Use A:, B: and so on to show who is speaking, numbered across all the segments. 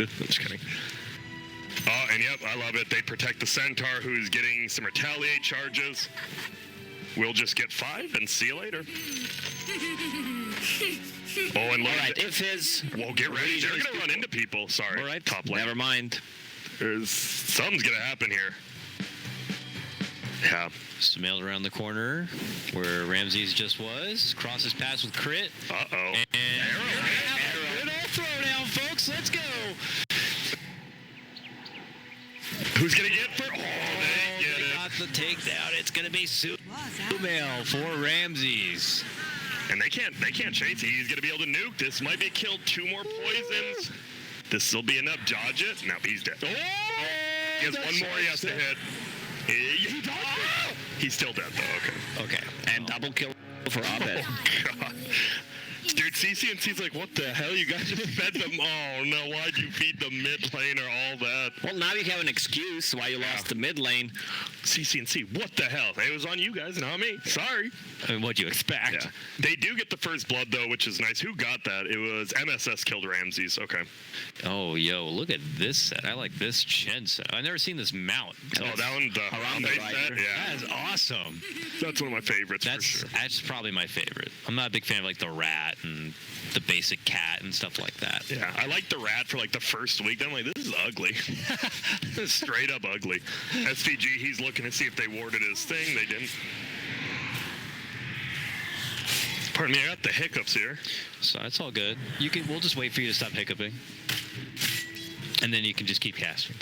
A: I'm just kidding. Oh, and yep, I love it. They protect the Centaur, who's getting some retaliate charges. We'll just get 5 and see you later. Oh, and
B: all right, if his...
A: Well, get ready. They're going to run into people. Sorry.
B: All right,
A: top lane.
B: never mind.
A: Something's going to happen here. Yeah.
C: Sumail around the corner where Ramses just was. Crosses pass with crit.
A: Uh-oh.
C: And arrow. Good old throwdown, folks. Let's go.
A: Who's going to get for... Oh, they get it.
C: Got the takedown. It's going to be Sumail for Ramses.
A: And they can't chase. He's going to be able to nuke. This might be killed. 2 more poisons. This will be enough. Dodge it. No, he's dead. Oh! He has 1 more he has to hit. He dodged it. He's still dead, though. Okay.
B: Okay. And double kill for Abed.
A: Oh, God. Dude, CCNC's like, what the hell? You guys just fed them. Oh, no. Why'd you feed the mid lane or all that?
B: Well, now you have an excuse why you lost the mid lane.
A: CCNC, what the hell? It was on you guys, not me. Sorry.
C: I mean, what'd you expect?
A: Yeah. They do get the first blood, though, which is nice. Who got that? It was MSS killed Ramses. Okay.
C: Oh, yo, look at this set. I like this Chen set. I've never seen this mount.
A: Oh, that one, the Harambe set? Yeah.
C: That is awesome.
A: That's one of my favorites, for sure.
C: That's probably my favorite. I'm not a big fan of, like, the rat and the basic cat and stuff like that.
A: Yeah, I like the rat for, like, the first week. Then I'm like, this is ugly. Straight up ugly. SVG, he's looking to see if they warded his thing. They didn't. Pardon me, I got the hiccups here.
C: So it's all good. We'll just wait for you to stop hiccuping. And then you can just keep casting.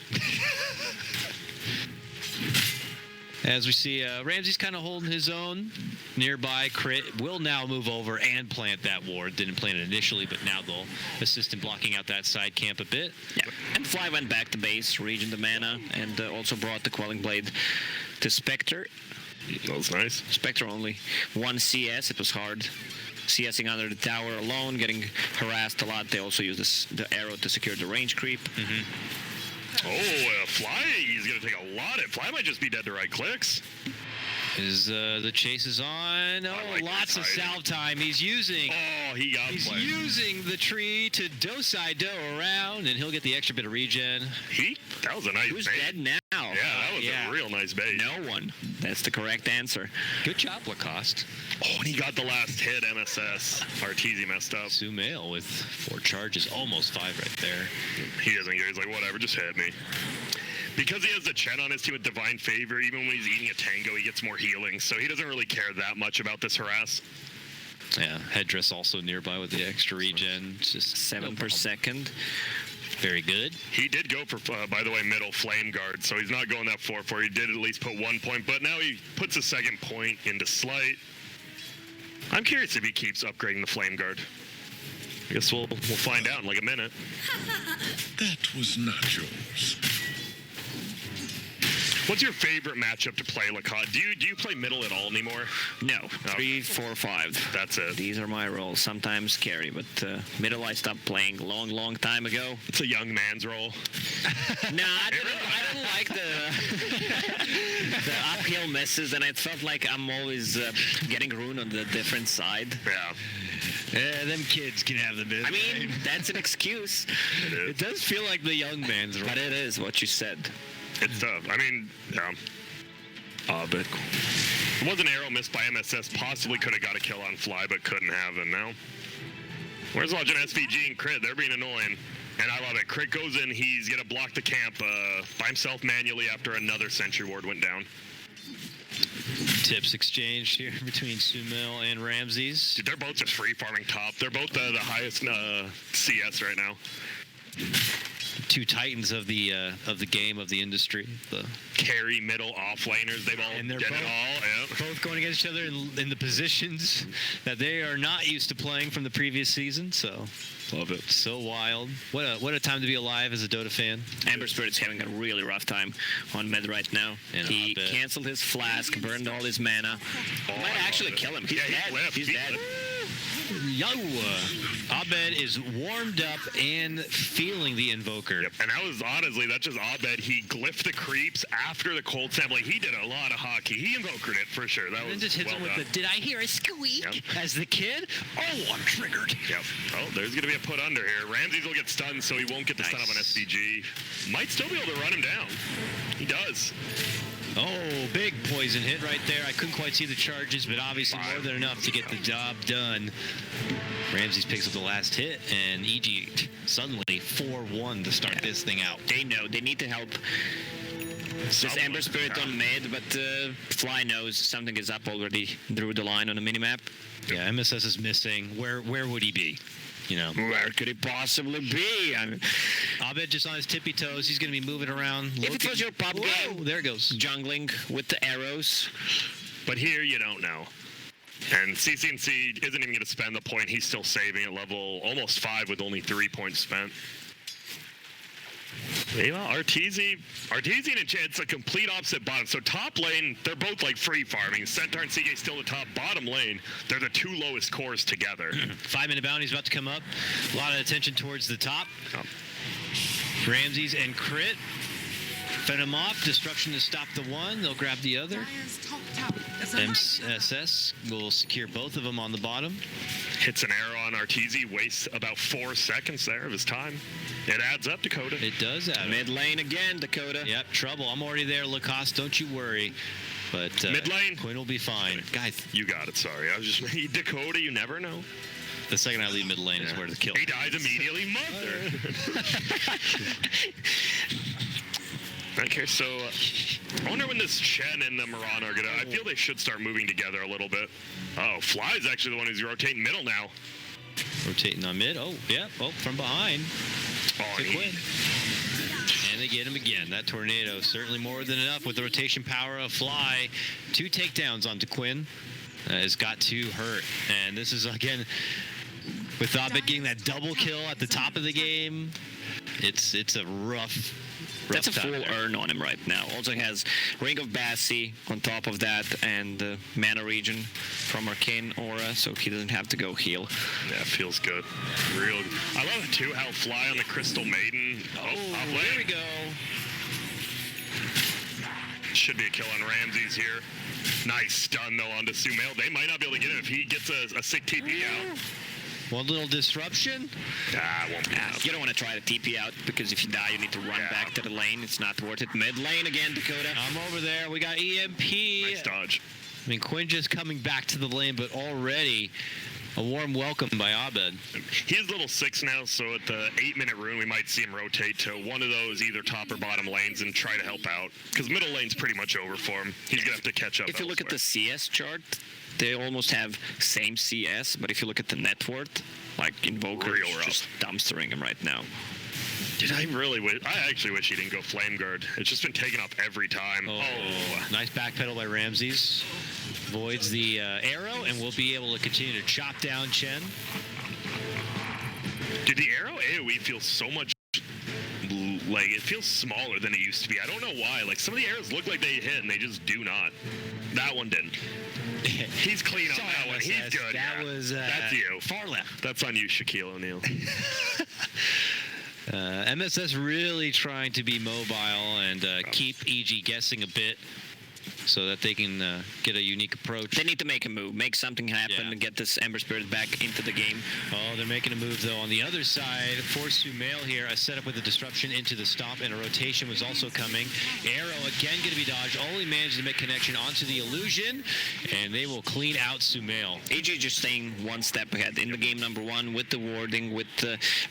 C: As we see, Ramses kind of holding his own. Nearby, Crit will now move over and plant that ward. Didn't plant it initially, but now they'll assist in blocking out that side camp a bit.
B: Yeah, and Fly went back to base, region the mana, and also brought the Quelling Blade to Spectre.
A: That was nice.
B: Spectre only 1 CS. It was hard. CSing under the tower alone, getting harassed a lot. They also use the arrow to secure the range creep.
A: Oh, Fly, he's going to take a lot. Fly might just be dead to right clicks.
C: The chase is on. Oh, like lots of salve time. He's using.
A: Oh, he's
C: using the tree to do around, and he'll get the extra bit of regen.
A: That was a nice
B: Who's
A: bait.
B: dead now?
A: Yeah, that was a real nice bait.
B: No one. That's the correct answer.
C: Good job, Lacoste.
A: Oh, and he got the last hit, MSS. Arteezy messed up.
C: Sumail with 4 charges, almost 5 right there.
A: He doesn't care. He's like, whatever, just hit me. Because he has the Chen on his team with Divine Favor, even when he's eating a Tango, he gets more healing. So he doesn't really care that much about this harass.
C: Yeah, Headdress also nearby with the extra regen. Just
B: 7 per second.
C: Very good.
A: He did go for, by the way, middle Flame Guard, so he's not going that 4-4. He did at least put 1 point, but now he puts a 2nd point into Slight. I'm curious if he keeps upgrading the Flame Guard. I guess we'll find out in like a minute.
D: That was not yours.
A: What's your favorite matchup to play, Lacoste? Do you play middle at all anymore?
B: No. 3, 4, 5.
A: That's it.
B: These are my roles. Sometimes carry, but middle I stopped playing long time ago.
A: It's a young man's role.
B: No, I don't like the uphill misses, and it felt like I'm always getting ruined on the different side.
A: Yeah.
C: Yeah, them kids can have the business.
B: I mean, that's an excuse.
C: It does feel like the young man's role.
B: But it is what you said.
A: It's tough. I mean, yeah. But it was an arrow missed by MSS. Possibly could have got a kill on Fly, but couldn't have. And now, where's watching SVG and Crit? They're being annoying. And I love it. Crit goes in. He's going to block the camp by himself manually after another Sentry Ward went down.
C: Tips exchanged here between Sumail and Ramses.
A: Dude, they're both just free farming top. They're both the highest CS right now.
C: 2 titans of the game, of the industry. The
A: carry middle offlaners. They've all
C: and they're
A: done
C: both,
A: it all. Yeah.
C: Both going against each other in the positions that they are not used to playing from the previous season. So
A: love it.
C: So wild. What a time to be alive as a Dota fan.
B: Amber Spirit's having a really rough time on mid right now. And he canceled his flask, burned all his mana. Might actually kill him. He's dead. He's dead.
C: Yo, Abed is warmed up and feeling the Invoker.
A: Yep. And that was honestly, that's just Abed. He glyphed the creeps after the cold snap. Like, he did a lot of hockey. He invokered it for sure. That
C: And then
A: was
C: just hits
A: well
C: him with
A: done.
C: the, did I hear a squeak?
A: Yep.
C: As the kid? Oh, I'm triggered.
A: Yep. Oh, there's going to be a put under here. Ramses will get stunned, so he won't get the stun up on
C: Nice.
A: SVG. Might still be able to run him down. He does.
C: Oh, big poison hit right there. I couldn't quite see the charges, but obviously more than enough to get the job done. Ramses picks up the last hit, and EG suddenly 4-1 to start this thing out.
B: They know they need to help. It's just
A: Someone-
B: Ember Spirit on mid, but Fly knows something is up already through the line on the minimap.
C: Yeah, MSS is missing. Where would he be? You know,
B: Where could it possibly be? I mean,
C: Abed just on his tippy toes. He's going to be moving around.
B: if it
C: looking-
B: was your pop
C: Whoa,
B: game,
C: there it goes.
B: jungling with the arrows.
A: But here, you don't know. And CCNC isn't even going to spend the point. He's still saving at level almost 5 with only 3 points spent. Well, Arteezy and Chad's a complete opposite bottom. So top lane, they're both like free farming. Centaur and CK still the top. Bottom lane, they're the two lowest cores together.
C: 5-minute bounty's about to come up. A lot of attention towards the top.
A: Oh.
C: Ramses and Crit. Fed him off. Destruction to stop the one. They'll grab the other.
E: Dire's top tower is under
C: MSS will secure both of them on the bottom.
A: Hits an arrow on Arteezy, wastes about 4 seconds there of his time. It adds up, Dakota.
C: It does add
B: Mid lane again, Dakota.
C: Yep, trouble. I'm already there, Lacoste. Don't you worry. But
A: Mid lane.
C: Quinn will be fine. Guys,
A: You got it, sorry. I was just Dakota, you never know.
C: the second I leave mid lane is where the kill.
A: He dies immediately, mother. Okay, so I wonder when this Chen and the Moran are gonna. I feel they should start moving together a little bit. Oh, Fly's actually the one who's rotating middle now.
C: Rotating on mid. Oh, yeah. Oh, from behind.
A: Oh,
C: To
A: he-
C: Quinn. And they get him again. That tornado certainly more than enough with the rotation power of Fly. 2 takedowns onto Quinn has got to hurt. And this is again with Abed getting that double kill at the top of the game. It's a rough.
B: That's a
C: time
B: full
C: there.
B: earn on him right now. Also has Ring of Bassi on top of that and Mana Region from Arcane Aura, so he doesn't have to go heal.
A: Yeah, feels good. Real. I love it too how Fly on the Crystal Maiden. Oh, top
C: There
A: lane.
C: we go.
A: Should be a kill on Ramses here. Nice stun though onto Sumail. They might not be able to get him if he gets a sick TP out.
C: One little disruption.
A: Won't be enough.
B: You don't want to try to TP out because if you die, you need to run
A: Yeah.
B: back to the lane. It's not worth it. Mid lane again, Dakota.
C: I'm over there. We got EMP.
A: Nice dodge.
C: I mean, Quinn just coming back to the lane, but already a warm welcome by Abed.
A: He's level 6 now, so at the 8-minute rune, we might see him rotate to one of those either top or bottom lanes and try to help out. Because middle lane's pretty much over for him. He's going to have to catch up
B: If you look at the
A: elsewhere.
B: CS chart, they almost have same CS, but if you look at the net worth, like Invoker
A: Real
B: is
A: rough.
B: just dumpstering him right now.
A: Dude, I actually wish he didn't go Flame Guard. It's just been taken up every time.
C: Oh, nice backpedal by Ramses. Voids the arrow, and we'll be able to continue to chop down Chen.
A: Dude, the arrow AoE feels so much like it feels smaller than it used to be. I don't know why. Like some of the arrows look like they hit and they just do not. That one didn't. He's clean on
C: Sorry,
A: that one. He's
C: MSS.
A: good.
C: That
A: yeah.
C: was
A: That's you.
C: far left.
A: That's on you, Shaquille O'Neal.
C: MSS really trying to be mobile and keep EG guessing a bit so that they can get a unique approach.
B: They need to make a move, make something happen,
C: Yeah.
B: and get this Ember Spirit back into the game.
C: Oh, they're making a move, though. On the other side, for Sumail here, a setup with a disruption into the stomp, and a rotation was also coming. Arrow again going to be dodged. Only managed to make connection onto the illusion, and they will clean out Sumail.
B: AG just staying one step ahead in the game number 1 with the warding, with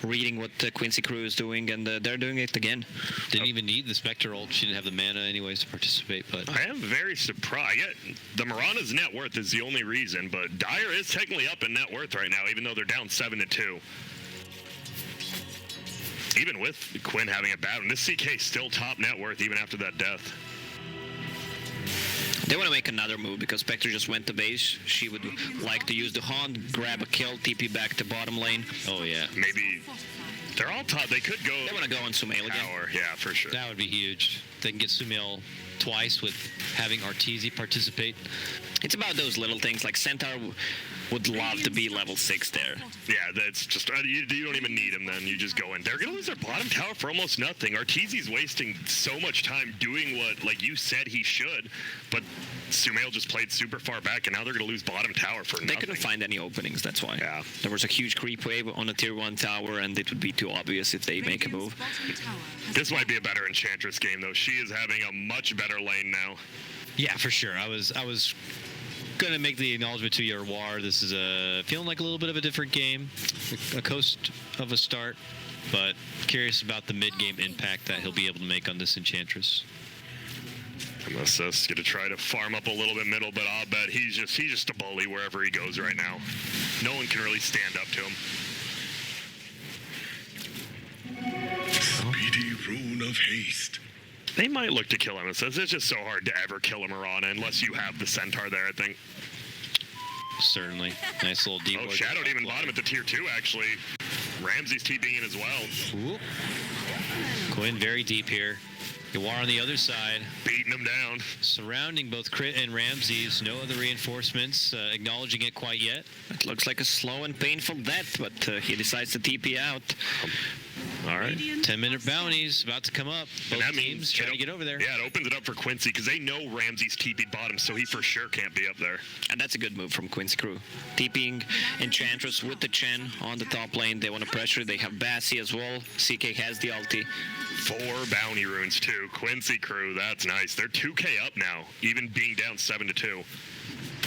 B: reading what the Quincy crew is doing, and they're doing it again.
C: Didn't even need the Spectre ult. She didn't have the mana anyways to participate, but...
A: I am very surprised. Yeah, the Mirana's net worth is the only reason, but Dire is technically up in net worth right now, even though they're down 7-2. Even with Quinn having a bad one, this CK still top net worth even after that death.
B: They want to make another move because Spectre just went to base. She would like to use the Haunt, grab a kill, TP back to bottom lane.
C: Oh, yeah.
A: Maybe they're all top. They could go
B: They want to go on Sumail again.
A: power. Yeah, for sure.
C: That would be huge. They can get Sumail twice with having Arteezy participate.
B: It's about those little things like Centaur would love to be level 6 there.
A: Yeah, that's just you don't even need him. Then you just go in. They're gonna lose their bottom tower for almost nothing. Arteezy's wasting so much time doing what, like you said, he should, but Sumail just played super far back, and now they're gonna lose bottom tower for nothing.
B: They couldn't find any openings, that's why.
A: Yeah.
B: There was a huge creep wave on a tier 1 tower, and it would be too obvious if they make a move.
A: This might be a better Enchantress game, though. She is having a much better lane now.
C: Yeah, for sure. I was gonna make the acknowledgement to your War. This is feeling like a little bit of a different game, a coast of a start, but curious about the mid-game impact that he'll be able to make on this Enchantress.
A: MSS gonna try to farm up a little bit middle, but Abed, he's just a bully wherever he goes right now. No one can really stand up to him.
D: Speedy rune of haste.
A: They might look to kill MSS. It's just so hard to ever kill a Mirana unless you have the Centaur there, I think.
C: Certainly. Nice little deep.
A: Oh, Shadow even bottom at the tier 2, actually. Ramsey's TPing in as well.
C: Ooh. Quinn very deep here. Yawar on the other side.
A: Beating him down.
C: Surrounding both Crit and Ramses. No other reinforcements acknowledging it quite yet.
B: It looks like a slow and painful death, but he decides to TP out.
A: All right.
C: 10-minute bounties about to come up. Both
A: that
C: teams
A: means
C: trying to get over there.
A: Yeah, it opens it up for Quincy because they know Ramsey's TP'd bottom, so he for sure can't be up there.
B: And that's a good move from Quincy crew. TPing Enchantress with the Chen on the top lane. They want to pressure. They have Bassi as well. CK has the ulti.
A: 4 bounty runes too. Quincy crew, that's nice. They're 2k up now, even being down 7-2.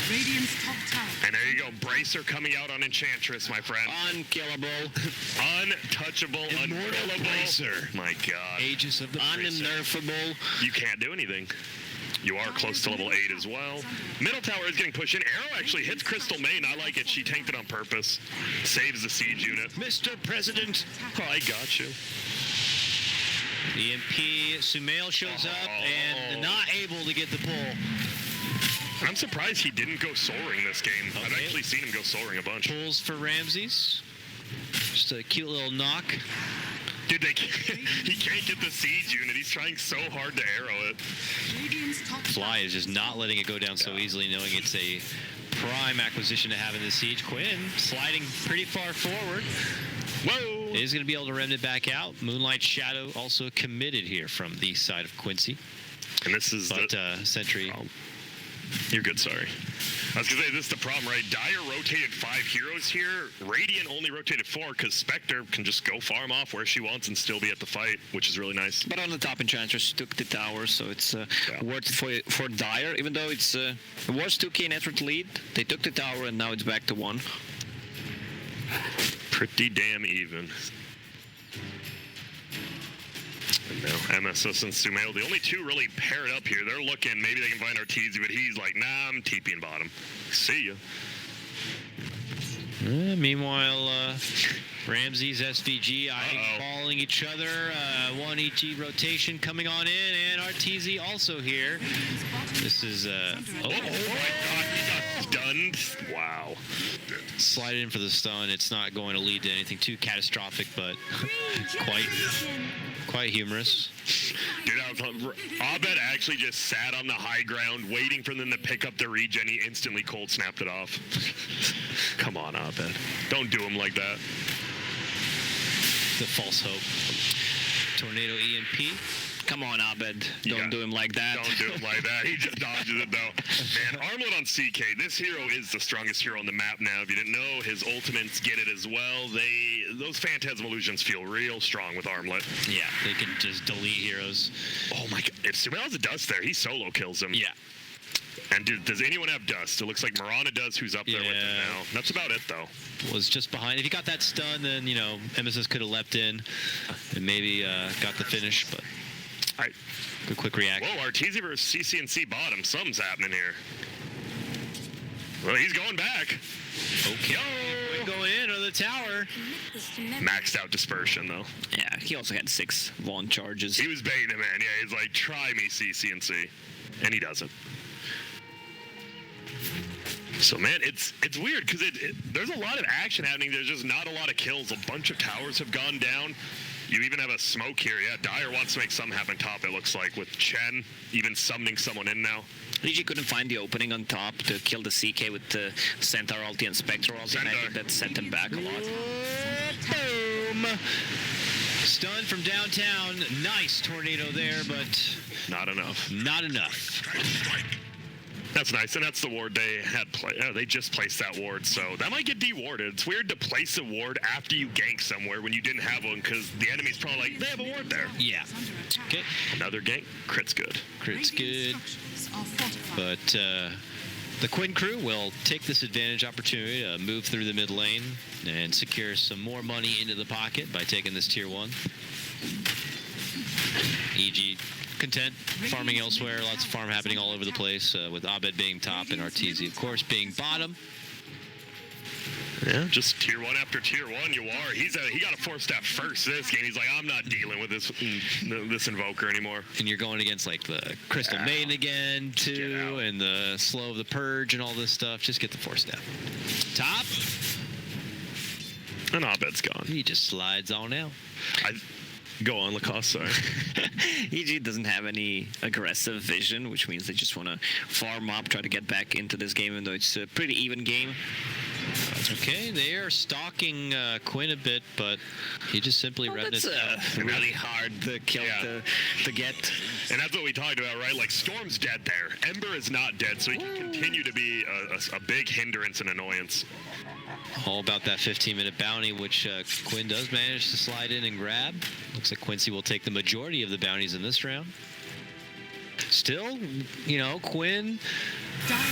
E: Radiant's top tower.
A: And there you go, Bracer coming out on Enchantress, my friend.
B: Unkillable.
A: Untouchable, unkillable.
C: Bracer.
A: My God.
C: Aegis of the Bracer.
B: Unnerfable.
A: You can't do anything. You are close to level 8 as well. Middle tower is getting pushed in. Arrow actually hits Crystal Main. I like it. She tanked it on purpose. Saves the siege unit.
C: Mr. President.
A: Oh, I got you.
C: EMP, Sumail shows up and not able to get the pull.
A: I'm surprised he didn't go soaring this game. I've
C: Okay.
A: actually seen him go soaring a bunch.
C: Pulls for Ramses. Just a cute little knock.
A: Dude, he can't get the siege unit. He's trying so hard to arrow it.
E: Radiant's top
C: Fly is just not letting it go down so easily, knowing it's a prime acquisition to have in the siege. Quinn sliding pretty far forward.
A: Whoa!
C: Is going to be able to rem it back out. Moonlight Shadow also committed here from the side of Quincy.
A: And this is
C: But Sentry.
A: Oh, you're good, sorry. I was going to say, this is the problem, right? Dire rotated 5 heroes here. Radiant only rotated 4 because Spectre can just go farm off where she wants and still be at the fight, which is really nice.
B: But on the top, Enchantress took the tower, so it's worth it for Dire. Even though it was 2k net worth lead, they took the tower and now it's back to 1.
A: Pretty damn even. And now MSS and Sumail, the only 2 really paired up here. They're looking, maybe they can find Arteezy, but he's like, nah, I'm TPing bottom. See ya.
C: Meanwhile, Ramses, SVG, eyeballing each other. 1 EG rotation coming on in, and Arteezy also here. This is,
A: Oh my God, he got stunned. Wow.
C: slide in for the stun. It's not going to lead to anything too catastrophic, but quite humorous.
A: Dude, Abed actually just sat on the high ground waiting for them to pick up the regen. He instantly cold snapped it off. Come on, Abed. Don't do him like that.
C: The false hope. Tornado EMP.
B: Come on, Abed. Don't do him like that.
A: Don't do him like that. He just dodges it, though. Man, Armlet on CK. This hero is the strongest hero on the map now. If you didn't know, his ultimates get it as well. Those Phantasm illusions feel real strong with Armlet.
C: Yeah, they can just delete heroes.
A: Oh, my God. If Sumail has a dust there, he solo kills him.
C: Yeah.
A: And does anyone have dust? It looks like Mirana does, who's up there with him now. That's about it, though.
C: Was just behind. If he got that stun, then, you know, MSS could have leapt in and maybe got the finish, but good quick reaction.
A: Whoa, Arteezy versus CCNC bottom. Something's happening here. Well, he's going back.
C: Okay. Going in on the tower.
A: Maxed out dispersion, though.
B: Yeah, he also had 6 Vaughn charges.
A: He was baiting him in. Yeah, he's like, try me, CCNC. And he doesn't. So, man, it's weird because there's a lot of action happening. There's just not a lot of kills. A bunch of towers have gone down. You even have a smoke here. Yeah, Dire wants to make something happen top, it looks like, with Chen even summoning someone in now.
B: EG couldn't find the opening on top to kill the CK with the Centaur ulti and Spectre ulti, and I think that set him back a lot.
C: Boom! Stun from downtown. Nice tornado there, but
A: Not enough.
C: not enough.
A: That's nice, and that's the ward they had they just placed that ward, so that might get dewarded. It's weird to place a ward after you gank somewhere when you didn't have one, because the enemy's probably like, they have a ward there.
C: Yeah. Okay.
A: Another gank, crit's good.
C: Crit's good.
E: Are fortified.
C: But the Quinn crew will take this advantage opportunity to move through the mid lane and secure some more money into the pocket by taking this tier 1. EG content, farming elsewhere, lots of farm happening all over the place, with Abed being top and RTZ, of course, being bottom.
A: Yeah, just tier 1 after tier 1. You are. He got a 4-step first this game. He's like, I'm not dealing with this invoker anymore.
C: And you're going against like the Crystal Maiden again, too, and the Slow of the Purge and all this stuff. Just get the 4-step. Top.
A: And Abed's gone.
C: He just slides on out.
A: Go on, Lacoste, sorry.
B: EG doesn't have any aggressive vision, which means they just want to farm up, try to get back into this game, even though it's a pretty even game.
C: Okay, they are stalking Quinn a bit, but he just simply read
B: That's
C: it.
B: really hard to kill to get.
A: And that's what we talked about, right? Like, Storm's dead there. Ember is not dead, so he can continue to be a big hindrance and annoyance.
C: All about that 15-minute bounty, which Quinn does manage to slide in and grab. Looks like Quincy will take the majority of the bounties in this round. Still, Quinn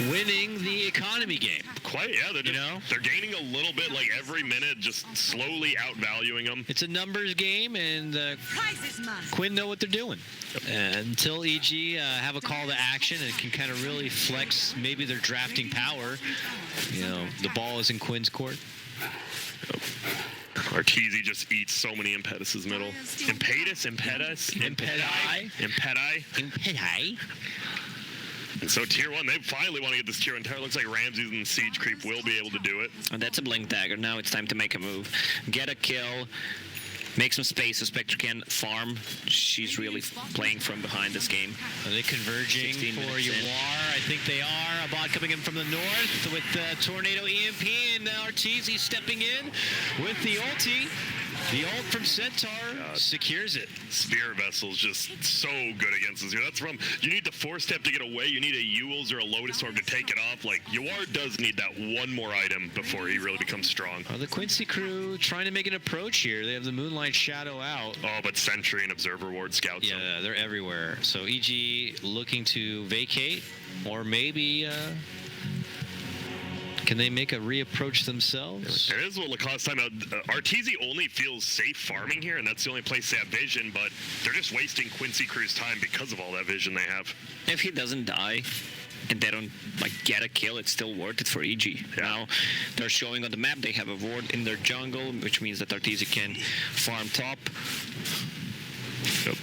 C: winning the economy game.
A: Quite, yeah. They're gaining a little bit, like every minute, just slowly outvaluing them.
C: It's a numbers game, and
E: Prize is mine.
C: Quinn know what they're doing. Until EG have a call to action and can kind of really flex maybe their drafting power, the ball is in Quinn's court.
A: Arteezy just eats so many impetuses middle. Impedii. And so tier 1, they finally want to get this tier 1 tower. Looks like RAMZES and Siege Creep will be able to do it.
B: And that's a Blink Dagger. Now it's time to make a move. Get a kill. Make some space so Spectre can farm. She's really playing from behind this game.
C: Are they converging
B: 16
C: for
B: minutes in.
C: Yuar? I think they are. A bot coming in from the north with Tornado EMP, and Arteezy stepping in with the ulti. The ult from Centaur secures it.
A: Spirit Vessel's just so good against us here. That's from, you need the 4-step to get away. You need a Eul's or a Lotus Orb to take it off. Like, Yuar does need that one more item before he really becomes strong.
C: The Quincy crew trying to make an approach here. They have the Moonlight Shadow out.
A: Oh, but Sentry and Observer Ward scouts him.
C: Yeah, they're everywhere. So EG looking to vacate, or maybe... can they make a reapproach themselves?
A: It is what Lacoste time out. Arteezy only feels safe farming here, and that's the only place they have vision, but they're just wasting Quincy Crew's time because of all that vision they have.
B: If he doesn't die and they don't get a kill, it's still worth it for EG.
A: Yeah.
B: Now they're showing on the map they have a ward in their jungle, which means that Arteezy can farm top.
A: Yep.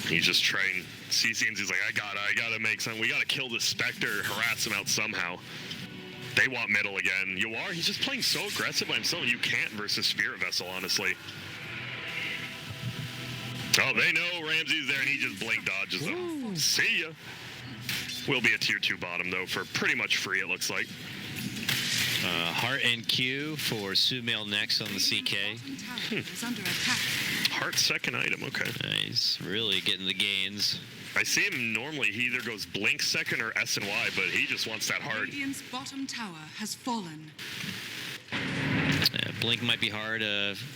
A: He's just trying. CCN's he's like, I gotta make something. We gotta kill this Spectre, harass him out somehow. They want middle again. Yuar, he's just playing so aggressive by himself. You can't versus Spirit Vessel, honestly. Oh, they know Ramsey's there, and he just blink dodges them. See ya. Will be a tier 2 bottom, though, for pretty much free, it looks like.
C: Heart and Q for Sumail next on the CK.
E: Is under attack.
A: Heart second item, okay.
C: He's really getting the gains.
A: I see him normally, he either goes blink second or S and Y, but he just wants that heart.
E: Radiant's bottom tower has fallen.
C: Blink might be hard.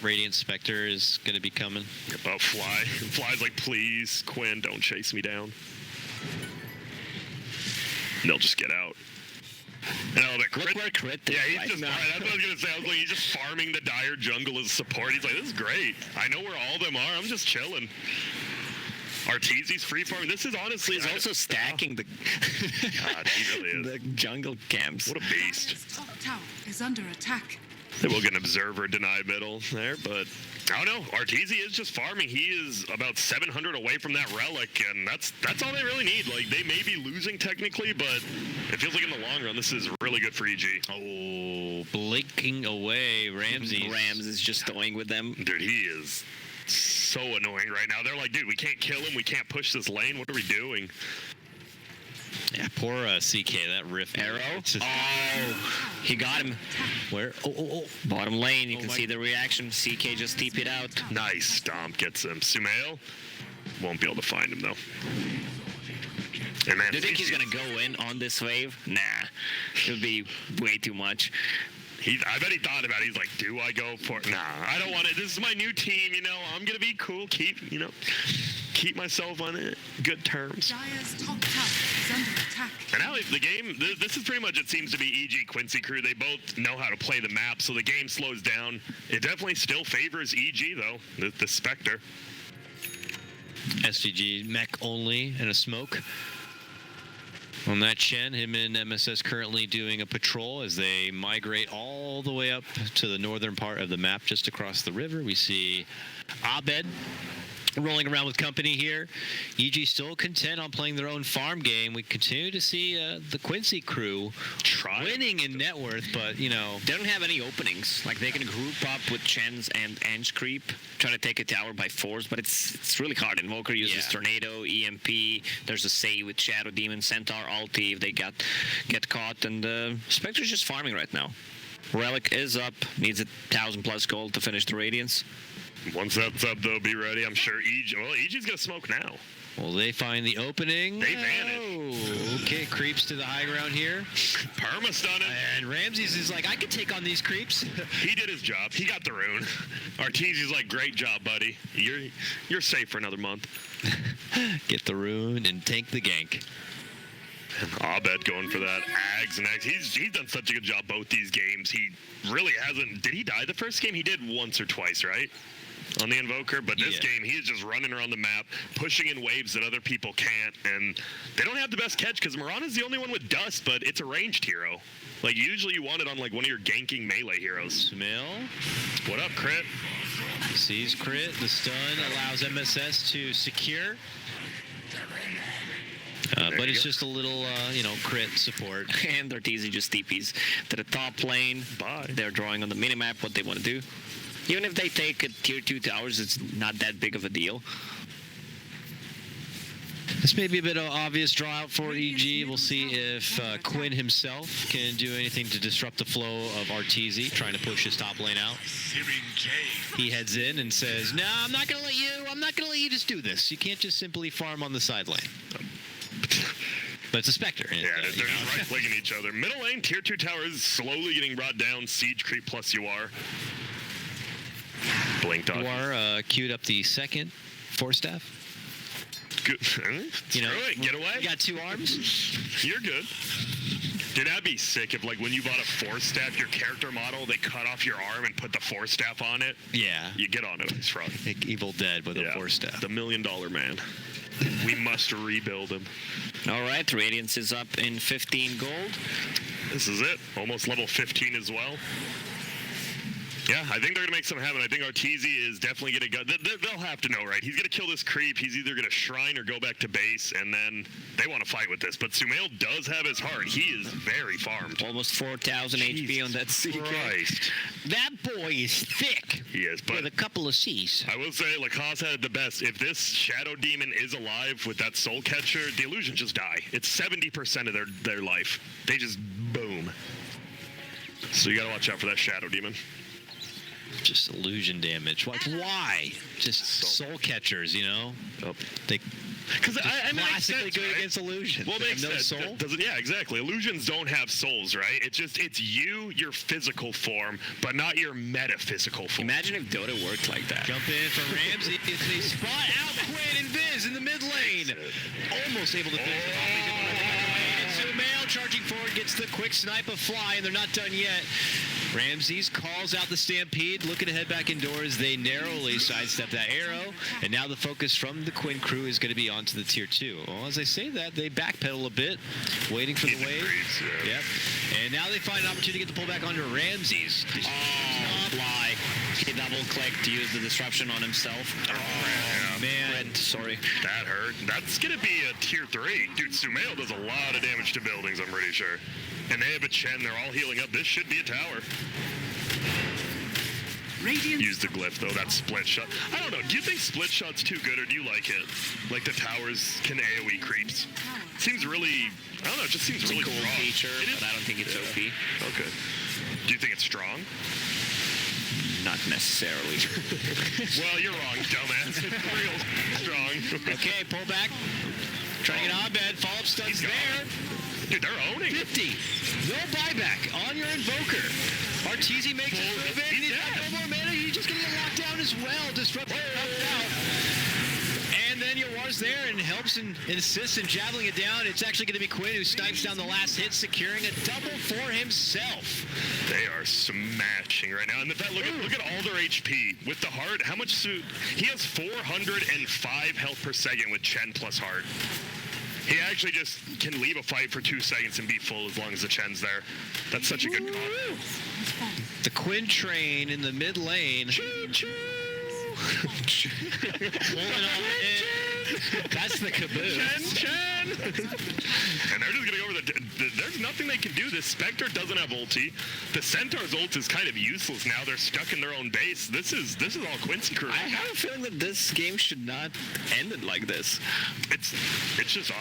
C: Radiant Spectre is going to be coming.
A: Oh, Fly. Fly's like, please, Quinn, don't chase me down. And they'll just get out. And
B: Look where Crit is
A: yeah, he's
B: right
A: just
B: now.
A: that's what I was gonna say. I was like, he's just farming the dire jungle as support. He's like, this is great. I know where all of them are. I'm just chilling. Arteezy's free farming. This is honestly
B: He's also stacking the
A: God, he really is.
B: the jungle camps.
A: What a beast.
E: Dire's top tower is under attack.
A: They will get an observer deny middle there, but I don't know. Arteezy is just farming. He is about 700 away from that relic, and that's all they really need. Like, they may be losing technically, but it feels like in the long run, this is really good for EG.
C: Oh, blinking away, RAMZES.
B: Rams is just toying with them.
A: Dude, he is so annoying right now. They're like, dude, we can't kill him. We can't push this lane. What are we doing?
C: Yeah, poor CK, that riff.
B: Arrow.
C: It's just-
B: He got him.
C: Where? Oh.
B: Bottom lane, you can
C: my-
B: see the reaction. CK just TP'd out.
A: Nice stomp gets him. Sumail won't be able to find him though. And man,
B: Do you think he's gonna go in on this wave? Nah, it would be way too much.
A: I bet he thought about it. He's like, do I go for it? Nah, I don't want it. This is my new team, I'm going to be cool. Keep myself on it. Good terms.
E: Dire's top tower is under attack.
A: And now the game, this is pretty much, it seems to be EG Quincy crew. They both know how to play the map, so the game slows down. It definitely still favors EG, though, the Spectre.
C: SVG mech only and a smoke. On that Chen, him and MSS currently doing a patrol as they migrate all the way up to the northern part of the map just across the river. We see Abed rolling around with company here. EG still content on playing their own farm game. We continue to see the Quincy crew winning in net worth, but,
B: They don't have any openings. Like, they can group up with Chen's and Ange Creep, trying to take a tower by force, but it's really hard. Invoker uses Tornado, EMP. There's a Say with Shadow Demon, Centaur, ulti if they get caught, and Spectre's just farming right now. Relic is up, needs 1,000+ gold to finish the Radiance.
A: Once that's up, though, be ready. I'm sure EG's going to smoke now.
C: will they find the opening?
A: They vanish.
C: Oh, okay, creeps to the high ground here.
A: Perma-stun it.
C: And Ramses is like, I could take on these creeps.
A: He did his job. He got the rune. Arteezy's like, great job, buddy. You're safe for another month.
C: Get the rune and tank the gank.
A: Abed going for that. Ags next. He's done such a good job both these games. He really hasn't. Did he die the first game? He did once or twice, right? On the Invoker. But this game, he is just running around the map, pushing in waves that other people can't. And they don't have the best catch because Mirana's the only one with Dust, but it's a ranged hero. Like, usually you want it on, like, one of your ganking melee heroes.
C: Sumail.
A: What up, Crit?
C: Sees crit. The stun allows MSS to secure. But it's just a little, crit support.
B: And Arteezy just TPs to the top lane.
A: Bye.
B: They're drawing on the minimap what they want to do. Even if they take a tier 2 towers, it's not that big of a deal.
C: This may be a bit of obvious draw out for EG. We'll see if Quinn himself can do anything to disrupt the flow of Arteezy, trying to push his top lane out. He heads in and says, "No, I'm not going to let you just do this. You can't just simply farm on the side lane." But it's a Spectre.
A: Yeah, they're just right-clicking each other. Middle lane, tier 2 tower is slowly getting brought down. Siege creep plus UR. Blinked on.
C: UR queued up the second Force Staff.
A: Good. Screw it. Get away.
C: You got 2 arms.
A: You're good. Dude, that'd be sick if, like, when you bought a Force Staff, your character model, they cut off your arm and put the Force Staff on it.
C: Yeah.
A: You get on it. He's front.
C: Like Evil Dead with a Force Staff.
A: The $1 million man. We must rebuild him.
B: All right, Radiance is up in 15 gold.
A: This is it. Almost level 15 as well. Yeah, I think they're going to make something happen. I think Arteezy is definitely going to go. They'll have to know, right? He's going to kill this creep. He's either going to shrine or go back to base, and then they want to fight with this. But Sumail does have his heart. He is very farmed.
B: Almost 4,000 HP on that CK.
A: Christ.
C: That boy is thick.
A: He is, but
C: with a couple of C's.
A: I will say, Lacoste had it the best. If this Shadow Demon is alive with that Soul Catcher, the illusions just die. It's 70% of their life. They just boom. So you got to watch out for that Shadow Demon.
C: Just illusion damage. Why? Just soul catchers, They
A: because I mean,
C: classically
A: sense,
C: good
A: right?
C: against illusion.
A: Well, it makes
C: no
A: sense.
C: soul.
A: Yeah, exactly. Illusions don't have souls, right? It's you, your physical form, but not your metaphysical form.
B: Imagine if Dota worked like that.
C: Jump in for Ramsey. They spot out Quinn and Viz in the mid lane. Almost able to finish it off. And Sumail charging forward gets the quick snipe of Fly, and they're not done yet. Ramses calls out the Stampede, looking to head back indoors. They narrowly sidestep that arrow, and now the focus from the Quinn crew is going to be onto the tier 2. Well, as I say that, they backpedal a bit, waiting for the wave. Yep. And now they find an opportunity to get the pull back onto Ramses.
B: Fly. He double-clicked to use the disruption on himself.
A: Oh,
C: man.
B: Sorry.
A: That hurt. That's going to be a tier 3. Dude, Sumail does a lot of damage to buildings, I'm pretty sure. And they have a Chen. They're all healing up. This should be a tower.
E: Radiant
A: use the glyph, though. That split shot. I don't know. Do you think split shot's too good, or do you like it? Like the towers can AoE creeps. Seems really, I don't know, it just seems really
B: Cool
A: strong.
B: feature,
A: It is-
B: but I don't think it's OP.
A: Okay. Do you think it's strong?
B: Not necessarily.
A: Well, you're wrong, dumbass. It's real strong.
C: Okay, pull back. Trying to get Abed. Follow-up stun's
A: He's gone.
C: there.
A: Dude, they're owning.
C: 50. No buyback on your Invoker. Arteezy makes it through a bit.
A: He's
C: He's got
A: dead.
C: no more mana. He's just going to get locked down as well. Disruptor knocked out. And then Yawar's there and helps and assists and javeling it down. It's actually going to be Quinn who snipes down the last hit, securing a double for himself.
A: They are smashing right now. And look at all their HP. With the heart, how much he has 405 health per second with Chen plus heart. He actually just can leave a fight for 2 seconds and be full as long as the Chen's there. That's such a good call.
C: The Quinn train in the mid lane. Pulling on in. That's the caboose.
A: Chen! And they're just going to go over there's nothing they can do. This Spectre doesn't have ulti. The Centaur's ult is kind of useless now. They're stuck in their own base. This is all Quincy crew.
B: I have a feeling that this game should not end it like this.
A: It's just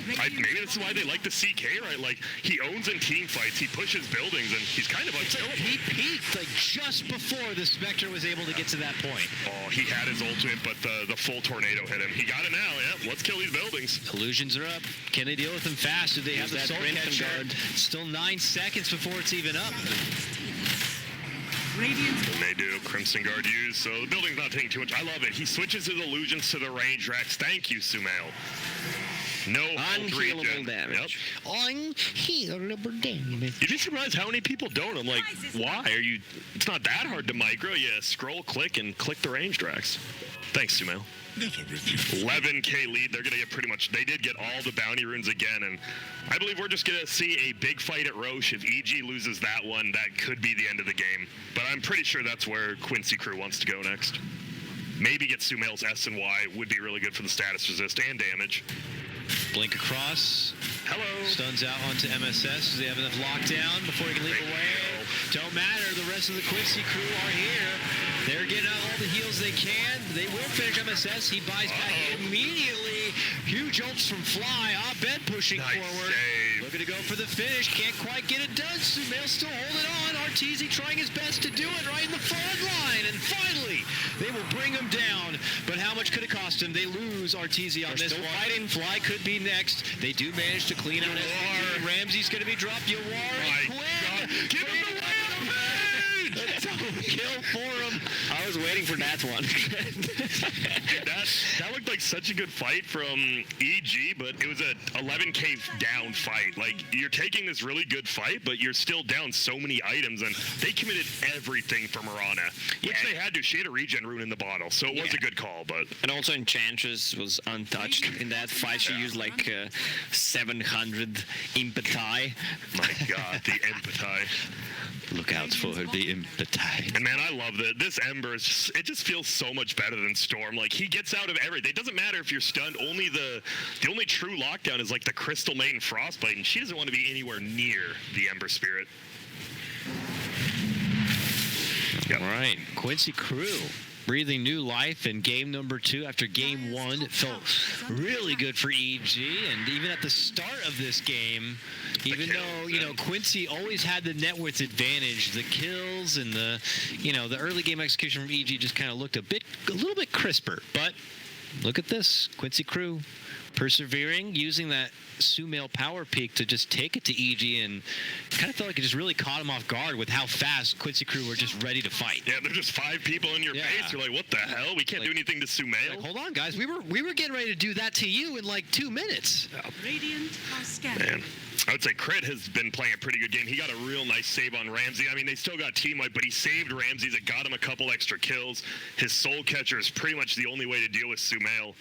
A: maybe this is why they like the CK, right? Like, he owns in team fights, he pushes buildings, and he's kind of unkillable.
C: He peaked like just before the Spectre was able to get to that point.
A: Oh, he had his ultimate, but the full tornado hit him. He got it now. Yeah, let's kill these buildings.
C: Illusions are up. Can they deal with them fast? Do they have the
B: that
C: soul
B: Crimson
C: catcher?
B: Guard.
C: Still 9 seconds before it's even up.
E: Radiant
A: And they do. Crimson Guard use, so the building's not taking too much. I love it. He switches his illusions to the range racks. Thank you, Sumail. No ult
B: Unhealable
A: regen.
B: damage.
A: Yep.
C: Unhealable damage.
A: You'd be surprised how many people don't. I'm like, why? It's not that hard to micro. You scroll, click, and click the range racks. Thanks, Sumail.
D: Never refuse.
A: 11k lead. They're going to get pretty much. They did get all the bounty runes again, and I believe we're just going to see a big fight at Roche. If EG loses that one, that could be the end of the game. But I'm pretty sure that's where Quincy crew wants to go next. Maybe get Sumail's S and Y would be really good for the status resist and damage.
C: Blink across.
A: Hello.
C: Stuns out onto MSS. Do they have enough lockdown before he can leap away? Don't matter. The rest of the Quincy crew are here. They're getting out all the heals they can. They will finish MSS. He buys back immediately. Huge ults from Fly. Abed pushing
A: Nice
C: forward.
A: save.
C: Looking to go for the finish. Can't quite get it done. Sumail still holding on. Arteezy trying his best to do it right in the front line. And finally, they will bring him down. But how much could it cost him? They lose Arteezy on this
B: still
C: one.
B: fighting.
C: Fly could be next. They do manage to clean out SVG. Ramsey's going to be dropped. Yawar
A: My
C: and Quinn.
A: God. Give him the win!
C: Kill for him.
B: I was waiting for that one.
A: That looked like such a good fight from EG, but it was a 11k down fight. Like, you're taking this really good fight, but you're still down so many items, and they committed everything for Mirana, which they had to. She had a regen rune in the bottle, so it was a good call, but...
B: And also Enchantress was untouched in that fight. She used like 700 impeti.
A: My God, the empathy.
C: Look out for the impetite.
A: And man, I love that. This Ember it just feels so much better than Storm. Like, he gets out of everything. It doesn't matter if you're stunned. Only the only true lockdown is like the Crystal Maiden Frostbite, and she doesn't want to be anywhere near the Ember Spirit.
C: All right, Quincy crew breathing new life in game number 2 after game 1. It felt really good for EG, and even at the start of this game, even though Quincy always had the net worth advantage, the kills and the early game execution from EG just kind of looked a little bit crisper. But look at this, Quincy crew persevering, using that Sumail power peak to just take it to EG, and kind of felt like it just really caught him off guard with how fast Quincy crew were just ready to fight.
A: Yeah, there's just 5 people in your face. You're like, what the hell? We can't do anything to Sumail.
C: Like, hold on, guys. We were getting ready to do that to you in like 2 minutes.
E: Radiant are scattered.
A: Man, I would say Crit has been playing a pretty good game. He got a real nice save on Ramsey. I mean, they still got team wipe, but he saved Ramsey's. It got him a couple extra kills. His soul catcher is pretty much the only way to deal with Sumail.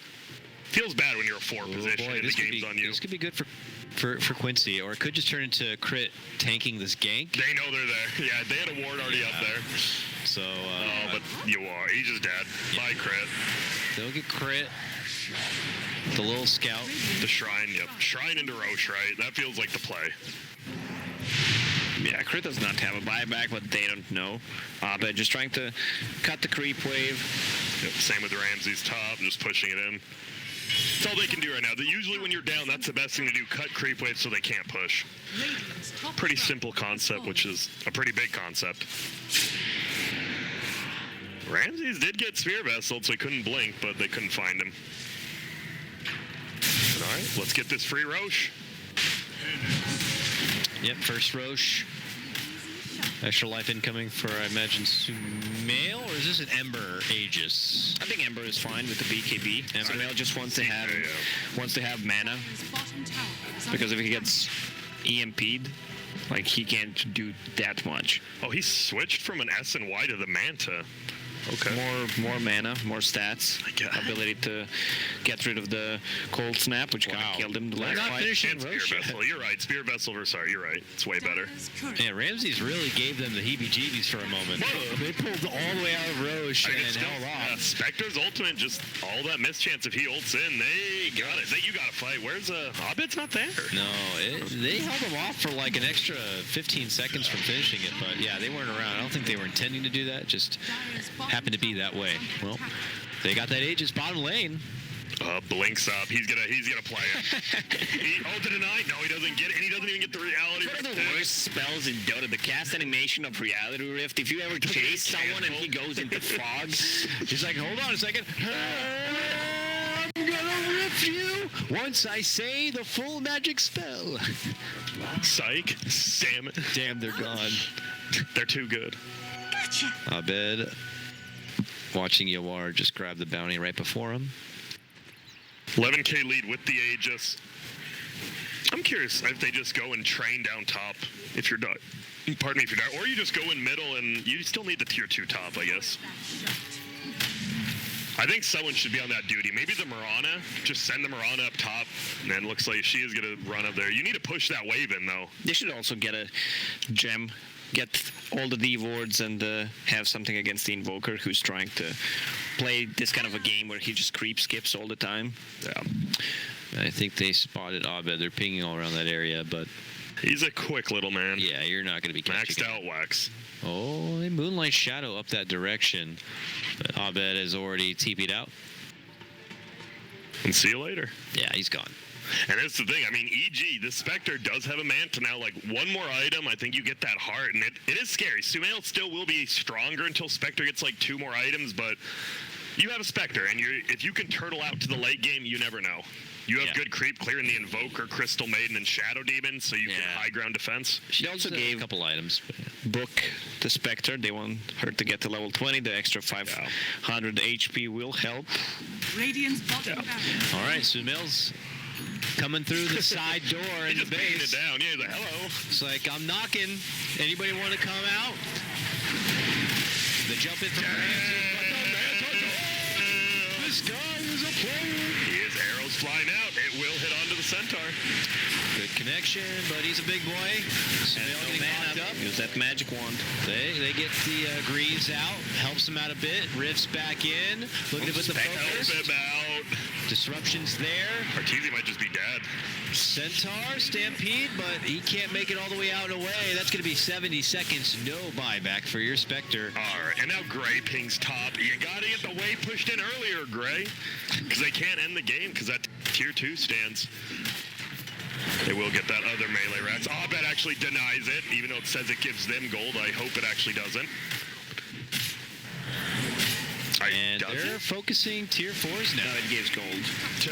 A: Feels bad when you're a 4 position and the game's on you.
C: This could be good for Quincy, or it could just turn into Crit tanking this gank.
A: They know they're there. Yeah, they had a ward already up there.
C: So,
A: But he's just dead. Bye, Crit.
C: they'll get Crit. The little scout.
A: The Shrine, yep. Shrine into Roche, right? That feels like the play.
B: Yeah, Crit does not have a buyback, but they don't know. But just trying to cut the creep wave.
A: Yep, same with Ramses top, just pushing it in. That's all they can do right now. Usually when you're down, that's the best thing to do. Cut creep wave so they can't push.
E: Radiant's top
A: Pretty
E: tower
A: simple
E: has
A: concept,
E: fallen.
A: which is a pretty big concept. Ramses did get Spear Vessel, so he couldn't blink, but they couldn't find him. All right, let's get this free Roche.
C: Yep, first Roche. Extra life incoming for, I imagine, Sumail, or is this an Ember Aegis?
B: I think Ember is fine with the BKB. Sumail just wants to have mana,
E: His bottom tower is
B: because if
E: under
B: he
E: attack.
B: gets EMP'd, like he can't do that much.
A: Oh, he switched from an S and Y to the Manta. Okay.
B: More mana, more stats,
A: I guess.
B: ability to get rid of the cold snap, which kind
C: Wow.
B: of killed him the
C: They're
B: last
C: not
B: fight.
C: finishing
A: And Spear
C: Roche yet.
A: Vessel, you're right. Spear Vessel versus, sorry, you're right. It's way better.
E: Dyer's current
C: Yeah, Ramses really gave them the heebie-jeebies for a moment. They pulled all the way out of Roche
A: I
C: and
A: think it's
C: held
A: still,
C: off.
A: Spectre's ultimate, just all that mischance. If he ults in, they got it. You got to fight. Where's Abed's not there?
C: No, they held them off for like an extra 15 seconds from finishing it, but yeah, they weren't around. I don't think they were intending to do that, just
E: Dyer's bottom
C: happened to be
E: tower
C: that way.
E: is under
C: Well,
E: attack.
C: they got that Aegis bottom lane.
A: Blinks up. He's gonna play it. He ulted a 9. No, he doesn't get it. And he doesn't even get the reality.
B: One of the
A: Rift.
B: worst spells in Dota, the cast animation of Reality Rift. If you ever chase someone and he goes into fog,
C: He's like, hold on a second. I'm gonna rip you once I say the full magic spell.
A: Psych. Damn it.
C: Damn, they're gone.
A: They're too good.
E: Gotcha.
C: Abed, watching Yawar just grab the bounty right before him.
A: 11k lead with the Aegis. I'm curious if they just go and train down top if you're done. Pardon me if you're done. Or you just go in middle and you still need the tier 2 top, I guess. I think someone should be on that duty. Maybe the Mirana. Just send the Mirana up top. And then looks like she is going to run up there. You need to push that wave in, though.
B: they should also get a gem, get all the D wards, and have something against the Invoker who's trying to play this kind of a game where he just creep skips all the time.
A: Yeah.
C: I think they spotted Abed. They're pinging all around that area, but
A: He's a quick little man.
C: yeah, you're not going to be catching
A: Maxed
C: him.
A: out Wax.
C: Oh, they Moonlight Shadow up that direction. But Abed has already TP'd out.
A: And see you later.
C: Yeah, he's gone.
A: And that's the thing. I mean, EG, the Spectre does have a Manta now. Like, one more item, I think you get that heart. And it is scary. Sumail still will be stronger until Spectre gets, like, 2 more items. But you have a Spectre. And if you can turtle out to the late game, you never know. You have
C: Yeah.
A: good creep clearing the Invoker, Crystal Maiden, and Shadow Demon. So you can
C: Yeah.
A: high ground defense.
C: She
B: also
C: used
B: gave-
C: a couple items. But
B: Book the Spectre. They want her to get to level 20. The extra 500 HP will help.
E: Radiant's bottom barracks.
C: all right, Sumail's coming through the side door
A: He
C: in the
A: just banged it
C: base.
A: down. Yeah, he's like, hello.
C: It's like, I'm knocking. Anybody want to come out? The jump in from Ramses, but the Manta does. This guy is a player.
A: His arrows flying out. It will hit onto the Centaur.
C: Good connection, but he's a big boy. Sumail getting knocked up.
B: Use that magic wand.
C: They get the greaves out, helps him out a bit. Rifts back in, looking to put the
A: Help
C: focus.
A: him out.
C: Disruptions there.
A: Arteezy might just be dead.
C: Centaur, Stampede, but he can't make it all the way out and away. That's going to be 70 seconds, no buyback for your Spectre.
A: All right, and now Gray pings top. You got to get the wave pushed in earlier, Gray, because they can't end the game because that tier 2 stands. They will get that other melee racks. Abed actually denies it, even though it says it gives them gold. I hope it actually doesn't.
C: And
A: Does
C: they're
A: it?
C: focusing tier 4s
B: No,
C: now.
B: it gives gold.
A: To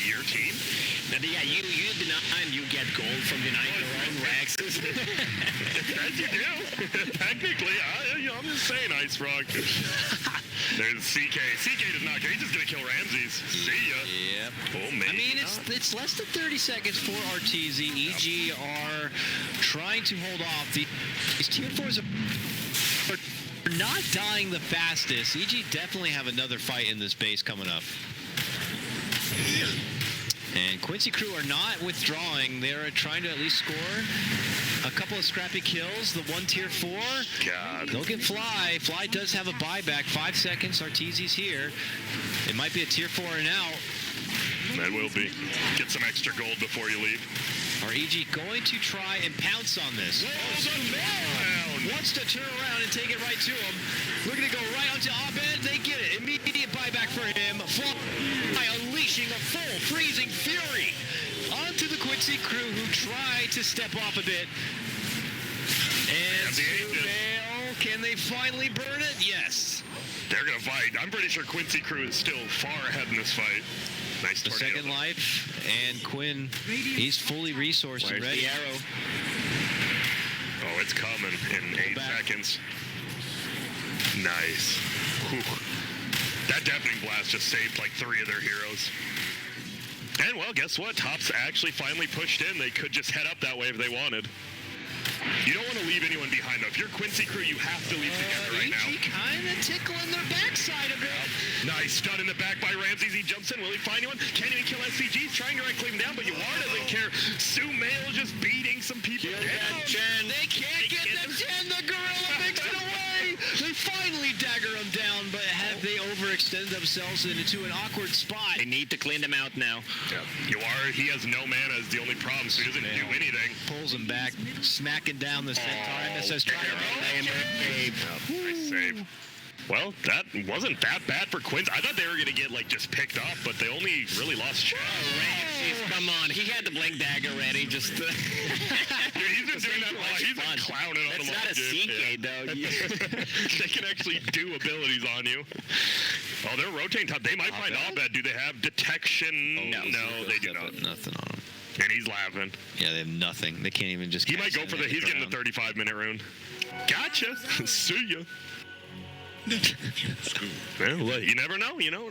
A: your team.
B: And yeah, you deny and you get gold from denying your own racks.
A: As you do. Technically, I'm just saying, Ice Frog. There's CK. CK does not care. He's just going to kill Ramses. See ya.
C: Yep.
A: Oh, maybe
C: I mean,
A: not.
C: it's less than 30 seconds for Arteezy. EG are trying to hold off. These tier 4s are not dying the fastest. EG definitely have another fight in this base coming up. And Quincy crew are not withdrawing. They're trying to at least score a couple of scrappy kills. The one tier 4.
A: God.
C: They'll get Fly. Fly does have a buyback. 5 seconds. Arteezy's here. It might be a tier 4 and out.
A: That will be. Get some extra gold before you leave.
C: Are EG going to try and pounce on this? Wants to turn around and take it right to him. Looking to go right onto Abed. They get it. Immediate buyback for him. Fly unleashing a full freezing fury onto the Quincy crew, who try to step off a bit. And Sumail, can they finally burn it? Yes.
A: They're going to fight. I'm pretty sure Quincy crew is still far ahead in this fight. Nice
C: The
A: tornado.
C: second life, and Quinn, he's fully resourced and ready.
B: The arrow?
A: Oh, it's coming in 8 seconds. Nice. Whew. That deafening blast just saved like 3 of their heroes. And well, guess what? Top's actually finally pushed in. They could just head up that way if they wanted. You don't want to leave anyone behind, though. If you're Quincy crew, you have to leave together right now.
C: EG kind of tickling their backside a bit.
A: Nice stun in the back by Ramses. He jumps in. Will he find anyone? Can't even kill SCG. He's trying to right click him down, but Yawar doesn't care. Sumail just beating some people down.
C: Chen. They can't get the 10. The gorilla makes it away. They finally dagger him down, but have they overextended themselves into an awkward spot?
B: They need to clean them out now.
A: Yeah. Yawar, he has no mana is the only problem, so he doesn't do anything.
C: Pulls him back, smacking down the centaur. MSS trying to
A: Nice save. Well, that wasn't that bad for Quincy. I thought they were going to get, like, just picked off, but they only really lost Chen.
B: Ramses, come on. He had the blink dagger ready. Just
A: Dude, he's been doing that while he's been clowning on
B: That's
A: them all,
B: not a
A: dude.
B: CK, though.
A: They can actually do abilities on you. Oh, they're rotating top. They might find Abed. Do they have detection? No, they do not.
C: Nothing on him.
A: And he's laughing.
C: Yeah, they have nothing. They can't even just.
A: He might go for he's getting the 35-minute rune. Gotcha. See ya. Well, you never know. You know,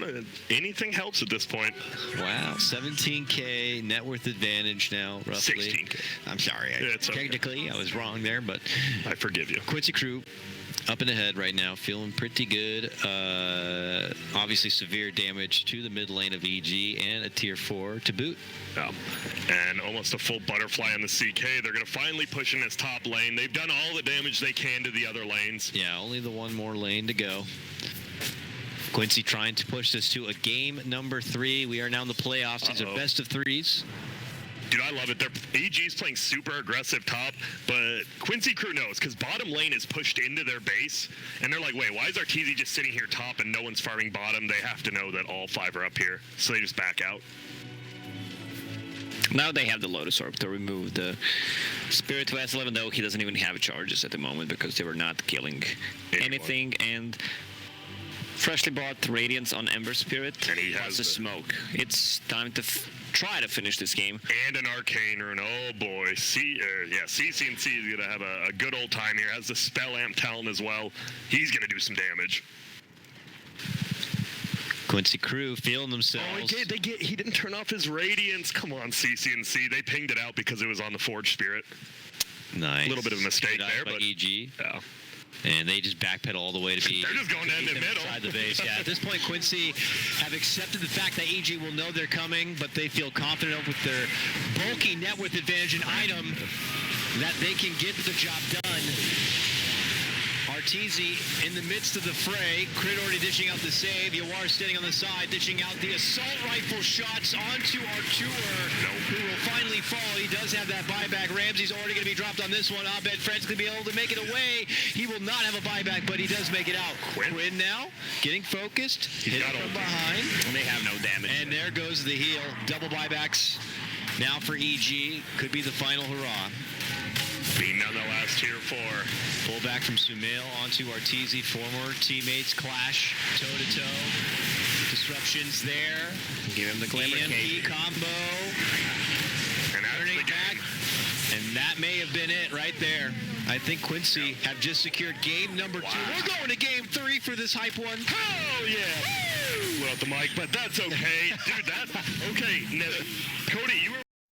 A: anything helps at this point.
C: Wow, 17K net worth advantage now, roughly.
A: 16K.
C: I'm sorry.
A: It's okay.
C: Technically, I was wrong there, but
A: I forgive you.
C: Quincy crew up and ahead right now, feeling pretty good. Obviously, severe damage to the mid lane of EG and a tier 4 to boot.
A: And almost a full butterfly on the CK. They're going to finally push in this top lane. They've done all the damage they can to the other lanes.
C: Yeah, only the one more lane to go. Quincy trying to push this to a game number 3. We are now in the playoffs. These are best of 3s.
A: Dude, I love it. AG's playing super aggressive top, but Quincy crew knows because bottom lane is pushed into their base, and they're like, wait, why is our TZ just sitting here top and no one's farming bottom? They have to know that all 5 are up here, so they just back out.
B: Now they have the Lotus Orb to remove the Spirit Vessel, even though he doesn't even have charges at the moment because they were not killing anything. And freshly bought Radiance on Ember Spirit.
A: And he has
B: the smoke. It's time to try to finish this game.
A: And an Arcane Rune. Oh boy. CCNC is going to have a good old time here. Has the Spell Amp Talon as well. He's going to do some damage.
C: Quincy crew feeling themselves.
A: Oh, he didn't turn off his Radiance. Come on, CCNC. They pinged it out because it was on the Forge Spirit.
C: Nice.
A: A little bit of a mistake there,
C: by
A: but
C: EG.
A: Yeah.
C: And they just backpedal all the way to be.
A: They're just going in the middle.
C: Inside the base. Yeah. At this point, Quincy have accepted the fact that EG will know they're coming, but they feel confident with their bulky net worth advantage and item that they can get the job done. Arteezy in the midst of the fray. Crit already dishing out the save. Yawar standing on the side, dishing out the assault rifle shots onto Artur, who will finally fall. He does have that buyback. Ramsey's already going to be dropped on this one. Abed Fred's going to be able to make it away. He will not have a buyback, but he does make it out. Quinn now getting focused. Hit from behind.
B: And they have no damage.
C: And there goes the heal. Double buybacks now for EG. Could be the final hurrah.
A: Being on the last tier 4.
C: Pull back from Sumail onto Arteezy. Former teammates clash toe-to-toe. Disruptions there.
B: Give him the Glimmer
C: EMP combo.
A: And
C: Turning back. And that may have been it right there. I think Quincy have just secured game number 2. We're going to game 3 for this hype one.
A: Oh, yeah. Without the mic, but that's okay. Dude, okay. Now, Cody, you were